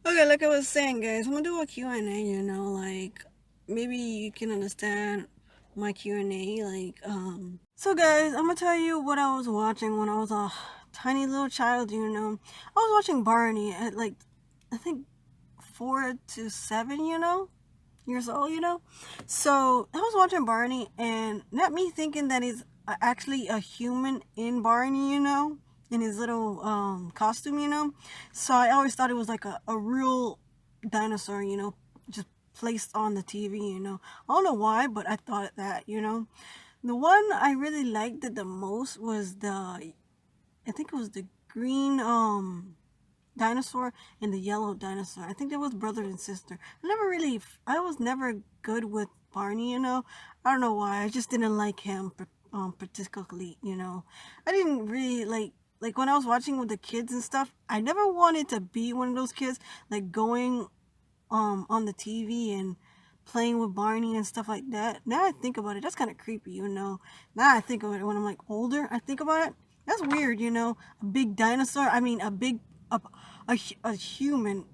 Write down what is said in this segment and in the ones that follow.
Okay, like I was saying, guys, I'm gonna do a Q&A, like maybe you can understand my Q&A, So guys, I'm gonna tell you what I was watching when I was a tiny little child. I was watching Barney at like, I think 4 to 7, years old. So I was watching Barney, and not me thinking that he's actually a human in Barney, in his little costume. So I always thought it was like a real dinosaur, just placed on the TV. I don't know why, but I thought that. The one I really liked it the most was I think it was the green dinosaur and the yellow dinosaur. I think they was brother and sister. I was never good with Barney. I don't know why. I just didn't like him particularly. I didn't really like when I was watching with the kids and stuff. I never wanted to be one of those kids like going on the TV and playing with Barney and stuff like that. Now I think about it, that's kind of creepy. Now I think of it when I'm like older. I think about it. That's weird. A big dinosaur. I mean, a human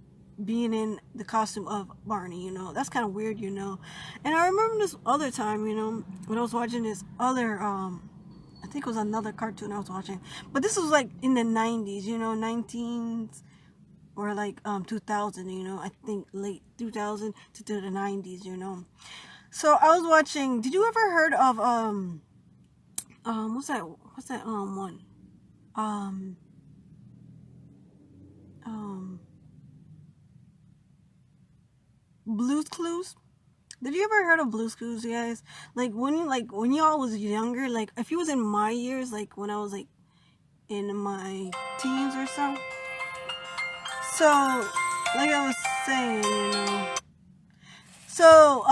being in the costume of Barney. That's kind of weird. And I remember this other time, when I was watching this other I think it was another cartoon I was watching, but this was like in the 90s, 19s or like 2000. I think late 2000 to the 90s. So I was watching. Did you ever heard of what's that one um um Blue's Clues? Did you ever heard of Blue's Clues, you guys? When y'all was younger, like if you was in my years, like when I was like in my teens or so. So like I was saying. So,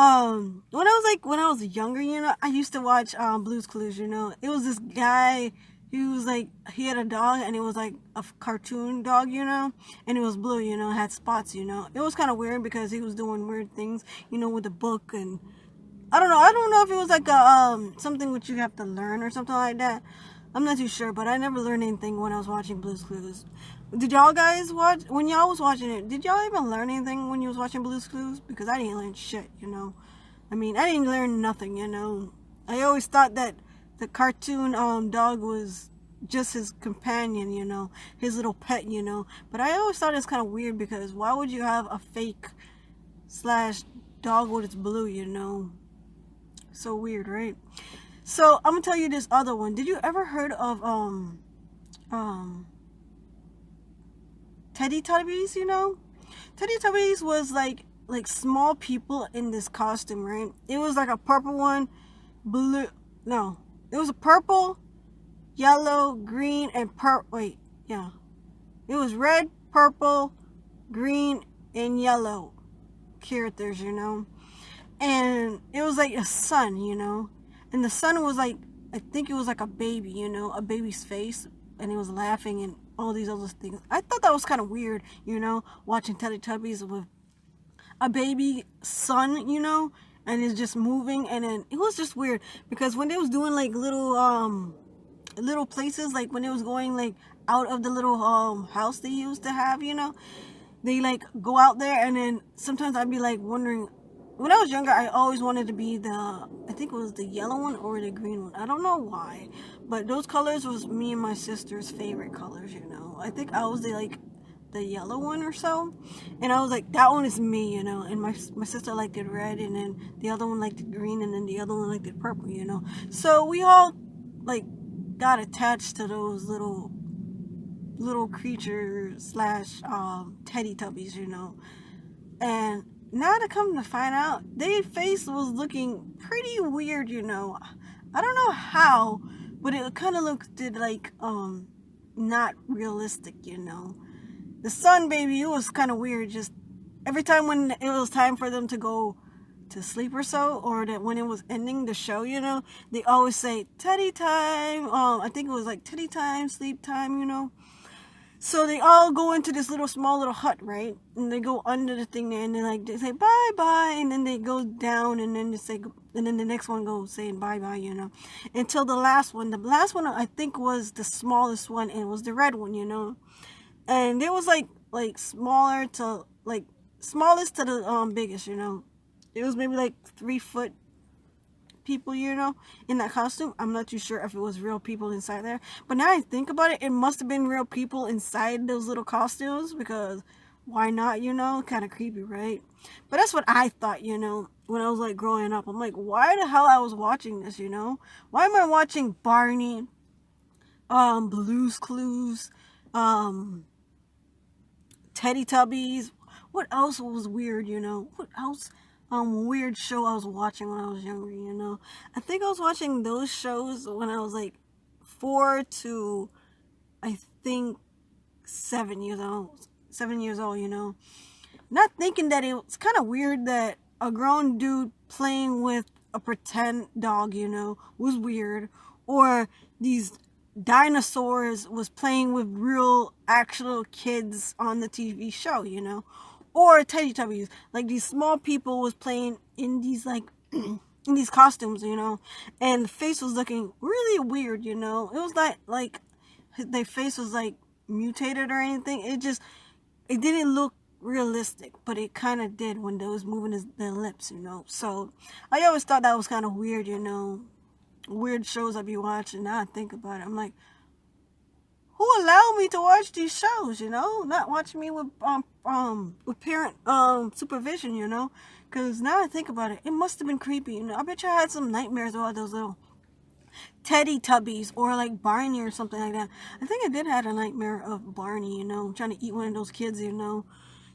when I was younger, I used to watch Blue's Clues. It was this guy who was like, he had a dog, and it was like a cartoon dog, and it was blue, it had spots. It was kind of weird because he was doing weird things, with the book, and I don't know if it was like a something which you have to learn or something like that. I'm not too sure, but I never learned anything when I was watching Blue's Clues. Did y'all guys watch when y'all was watching it? Did y'all even learn anything when you was watching Blue's Clues? Because I didn't learn shit. I mean, I didn't learn nothing. I always thought that the cartoon dog was just his companion, his little pet. But I always thought it's kind of weird because why would you have a fake slash dog when it's blue? So weird, right? So I'm gonna tell you this other one. Did you ever heard of um Teletubbies? Teletubbies was like small people in this costume, right? It was like a purple one, blue. No, it was a purple, yellow, green, and Wait, yeah, it was red, purple, green, and yellow characters. And it was like a sun. And the sun was like, I think it was like a baby, a baby's face, and it was laughing and all these other things. I thought that was kind of weird, watching Teletubbies with a baby sun, and it's just moving, and then it was just weird because when they was doing like little places, like when it was going like out of the little house they used to have, they like go out there, and then sometimes I'd be like wondering. When I was younger, I always wanted to be I think it was the yellow one or the green one. I don't know why, but those colors was me and my sister's favorite colors. I think I was the yellow one or so, and I was like, that one is me. And my sister liked it red, and then the other one liked it green, and then the other one liked it purple. So we all like got attached to those little creatures slash Teletubbies. And now to come to find out, their face was looking pretty weird. I don't know how, but it kind of looked like not realistic. The sun baby, it was kind of weird. Just every time when it was time for them to go to sleep or so, or that when it was ending the show, they always say teddy time. I think it was like teddy time, sleep time. So they all go into this small little hut, right? And they go under the thing there, and they say bye bye, and then they go down, and then they say, and then the next one goes saying bye bye, until the last one. The last one I think was the smallest one, and it was the red one. And there was like like smaller to like smallest to the biggest, you know. It was maybe like 3 foot people, you know, in that costume. I'm not too sure if it was real people inside there. But now I think about it, it must have been real people inside those little costumes, because why not, you know? Kind of creepy, right? But that's what I thought, you know, when I was like growing up. I'm like, why the hell I was watching this, you know? Why am I watching Barney, Blue's Clues, um, Teletubbies? What else was weird, you know? What else weird show I was watching when I was younger, you know? I think I was watching those shows when I was like 4 to I think 7 years old. 7 years old, you know. Not thinking that it was kind of weird that a grown dude playing with a pretend dog, you know, was weird. Or these dinosaurs was playing with real actual kids on the TV show, you know. Or Teletubbies, like these small people was playing in these like in these costumes, you know, and the face was looking really weird, you know. It was not like their face was like mutated or anything. It didn't look realistic, but it kind of did when they was moving their lips, you know. So I always thought that was kind of weird, you know. Weird shows I be watching. Now I think about it, I'm like, who allowed me to watch these shows, you know? Not watching me with parent supervision, you know? Because now I think about it, it must have been creepy, you know? I bet you I had some nightmares about those little Teletubbies or like Barney or something like that. I think I did have a nightmare of Barney, you know, trying to eat one of those kids, you know.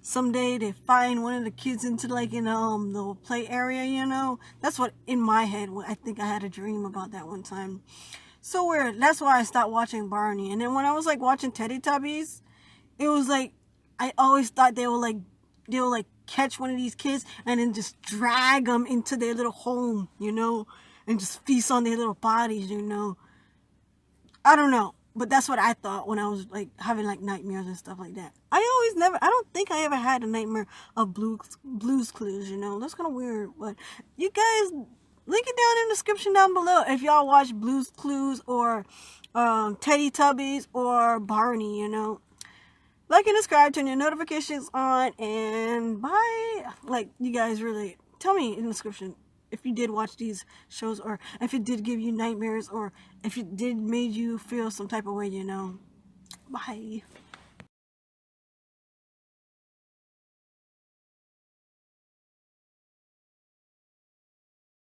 Someday they find one of the kids into like in the play area, you know. That's what in my head. I think I had a dream about that one time. So weird. That's why I stopped watching Barney. And then when I was like watching Teletubbies, it was like I always thought they would like catch one of these kids and then just drag them into their little home, you know, and just feast on their little bodies, you know. I don't know, but that's what I thought when I was like having like nightmares and stuff like that. I don't think I ever had a nightmare of Blue's Clues, you know. That's kind of weird, but you guys, link it down in the description down below if y'all watch Blue's Clues or Teletubbies or Barney, you know. Like and subscribe, turn your notifications on, and bye. Like, you guys really tell me in the description if you did watch these shows, or if it did give you nightmares, or if it did made you feel some type of way, you know. Bye.